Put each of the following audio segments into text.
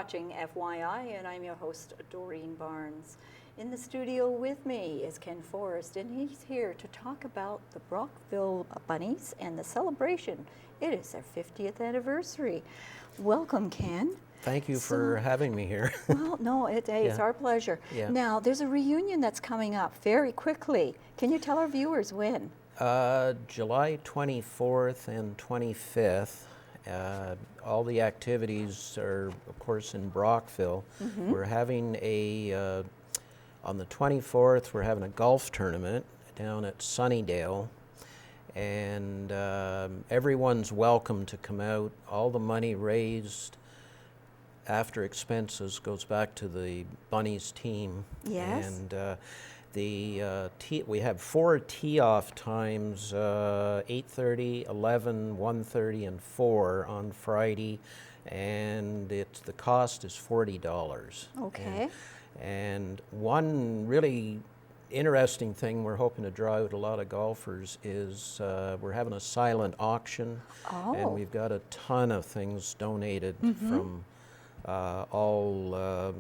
watching FYI, and I'm your host, Doreen Barnes. In the studio with me is Ken Forrest, and he's here to talk about the Brockville Bunnies and the celebration. It is their 50th anniversary. Welcome, Ken. Thank you for having me here. Well, no, it's our pleasure. Yeah. Now, there's a reunion that's coming up very quickly. Can you tell our viewers when? July 24th and 25th. All the activities are, of course, in Brockville. We're having on the 24th, we're having a golf tournament down at Sunnydale. And everyone's welcome to come out. All the money raised after expenses goes back to the Bunnies team. Yes. And we have 4 tee-off times, 8:30, 11, 1:30, and 4 on Friday, and the cost is $40. Okay. And one really interesting thing we're hoping to draw out a lot of golfers is we're having a silent auction, and we've got a ton of things donated from all.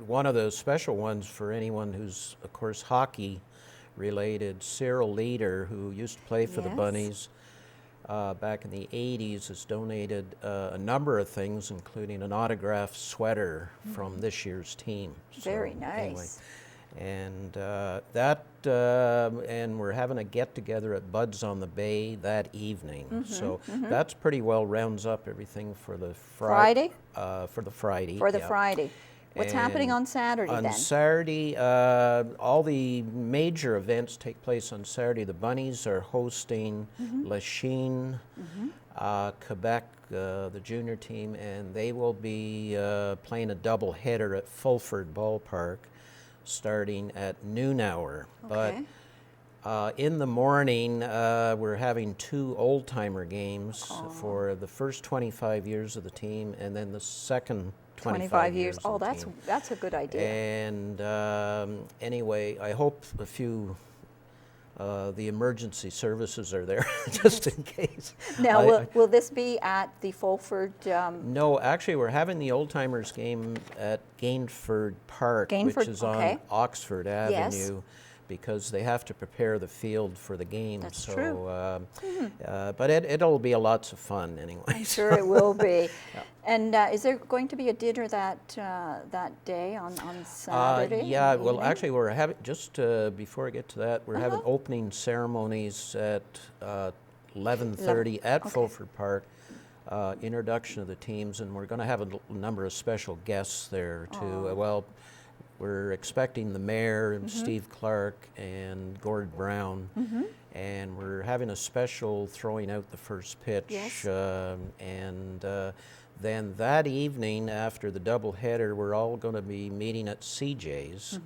One of the special ones for anyone who's, of course, hockey related, Cyril Leader, who used to play for the Bunnies back in the 80s, has donated a number of things, including an autographed sweater from this year's team. Very nice. Anyway, and and we're having a get-together at Bud's on the Bay that evening. So that's pretty well rounds up everything for the Friday? For the Friday. For the Friday. What's happening on Saturday then? On Saturday, all the major events take place on Saturday. The Bunnies are hosting Lachine, Quebec, the junior team, and they will be playing a double-header at Fulford Ballpark starting at noon hour. Okay. But in the morning, we're having 2 old-timer games for the first 25 years of the team, and then the second 25 years. Oh, that's a good idea. And anyway, I hope a few the emergency services are there just in case. Now, will this be at the Fulford? No, actually, we're having the old timers game at Gainford Park, which is on Oxford Avenue. Because they have to prepare the field for the game. That's true. But it'll be lots of fun anyway. I'm sure it will be. And is there going to be a dinner that day on Saturday? Yeah. Well, actually, we're having before I get to that, we're having opening ceremonies at 11:30 at Fulford Park. Introduction of the teams, and we're going to have a number of special guests there too. Well, we're expecting the mayor, Steve Clark, and Gord Brown, and we're having a special throwing out the first pitch. Yes. And then that evening, after the doubleheader, we're all going to be meeting at CJ's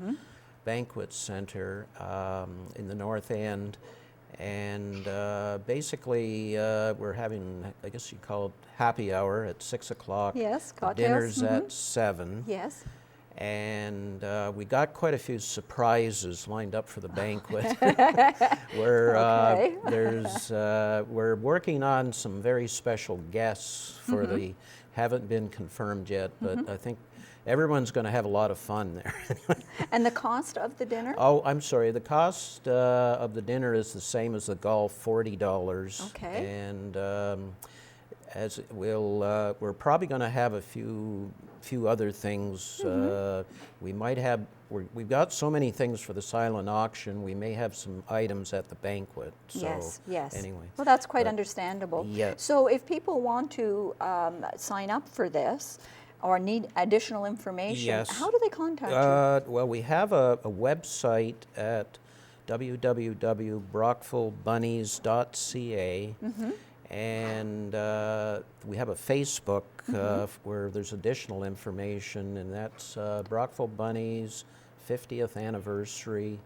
Banquet Center in the North End. And basically, we're having, I guess you call it happy hour at 6 o'clock. Yes, cocktails. Dinner's at 7. Yes. And we got quite a few surprises lined up for the banquet. We're working on some very special guests for the haven't been confirmed yet, but I think everyone's going to have a lot of fun there. And the cost of the dinner? Oh, I'm sorry. The cost of the dinner is the same as the golf, $40. Okay. And as we're probably going to have a few other things. We've got so many things for the silent auction. We may have some items at the banquet. So yes. Anyway. Well, that's quite understandable. Yes. So if people want to sign up for this or need additional information, how do they contact you? Well, we have a website at www.brockvillebunnies.ca. And we have a Facebook where there's additional information, and that's Brockville Bunnies 50th anniversary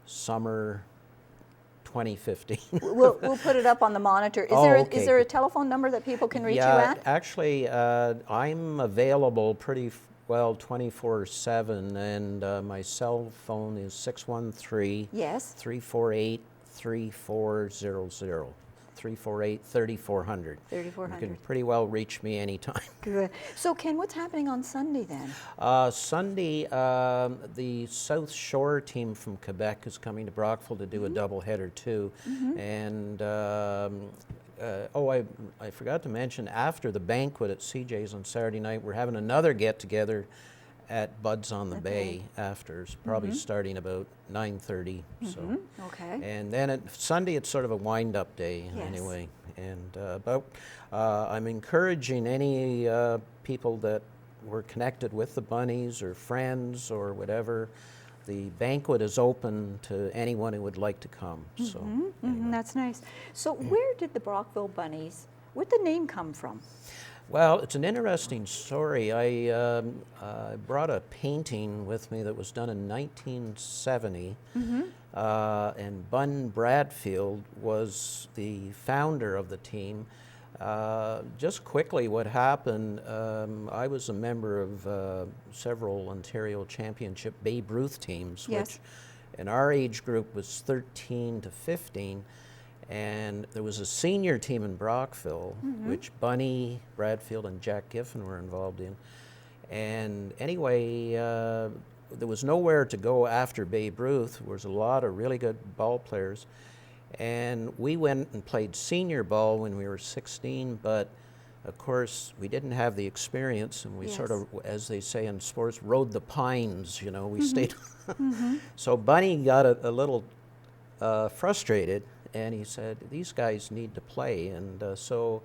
summer 2015. We'll put it up on the monitor. Is there a telephone number that people can reach you at? Actually, I'm available pretty well 24/7, and my cell phone is 613 348 3400. 348-3400. 3400. You can pretty well reach me anytime. Good. So, Ken, what's happening on Sunday then? Sunday, the South Shore team from Quebec is coming to Brockville to do a doubleheader too. And I forgot to mention, after the banquet at CJ's on Saturday night, we're having another get-together at Bud's on the Bay after, probably starting about 9:30. So, Okay. and then Sunday it's sort of a wind-up day Yes. anyway. And I'm encouraging any people that were connected with the Bunnies or friends or whatever. The banquet is open to anyone who would like to come. So anyway. That's nice. So, where did the Brockville Bunnies, where'd the name come from? Well, it's an interesting story. I brought a painting with me that was done in 1970, and Bun Bradfield was the founder of the team. Just quickly, what happened, I was a member of several Ontario Championship Babe Ruth teams, Yes. which in our age group was 13 to 15. And there was a senior team in Brockville, which Bunny Bradfield and Jack Giffen were involved in. And anyway, there was nowhere to go after Babe Ruth. There was a lot of really good ball players. And we went and played senior ball when we were 16, but of course we didn't have the experience, and we sort of, as they say in sports, rode the pines, you know, we stayed. So Bunny got a little frustrated, and he said, these guys need to play. And so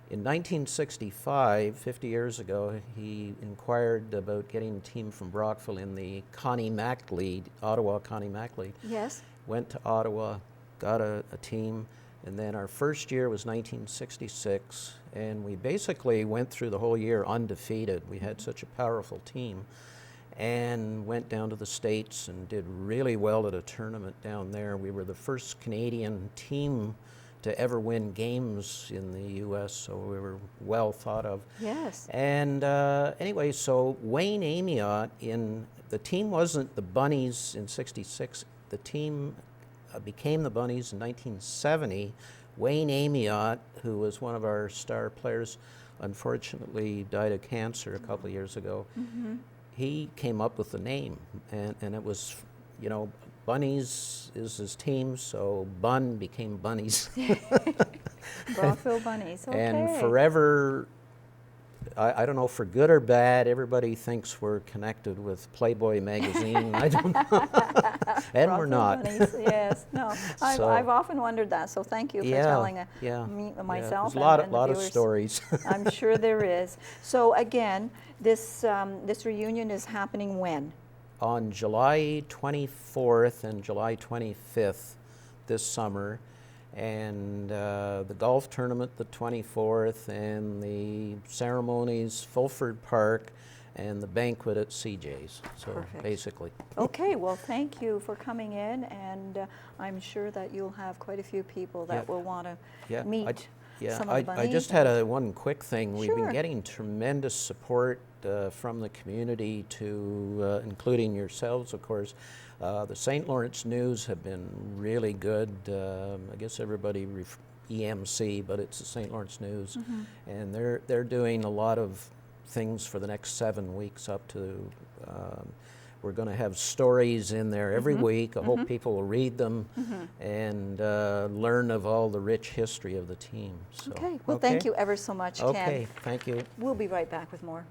in 1965, 50 years ago, he inquired about getting a team from Brockville in the Connie Mack League, Ottawa Connie Mack League. Yes. Went to Ottawa, got a team, and then our first year was 1966, and we basically went through the whole year undefeated. We had such a powerful team, and went down to the States and did really well at a tournament down there. We were the first Canadian team to ever win games in the U.S., so we were well thought of. Yes. And anyway, so Wayne Amiot, the team wasn't the Bunnies in '66. The team became the Bunnies in 1970. Wayne Amiot, who was one of our star players, unfortunately died of cancer a couple of years ago. He came up with the name, and it was, you know, Bunnies is his team, so Bun became Bunnies. Brockville Bunnies, okay. And forever, I don't know, for good or bad, everybody thinks we're connected with Playboy magazine. I don't know. And we're Brockville not. Bunnies, yes, no. I've often wondered that, so thank you for telling me, myself, There's and a lot the of viewers. stories. I'm sure there is. So again, this reunion is happening when? On July 24th and July 25th this summer, and the golf tournament the 24th, and the ceremonies Fulford Park, and the banquet at CJ's. So Perfect. basically. Okay, well, thank you for coming in, and I'm sure that you'll have quite a few people that will want to meet some of the Bunnies. I just had one quick thing. We've Sure. been getting tremendous support from the community, to including yourselves, of course. The St. Lawrence News have been really good. I guess everybody EMC, but it's the St. Lawrence News, and they're doing a lot of things for the next 7 weeks up to. We're going to have stories in there every week. I hope people will read them and learn of all the rich history of the team. So, Okay, well, thank you ever so much, Ken. Okay, thank you. We'll be right back with more.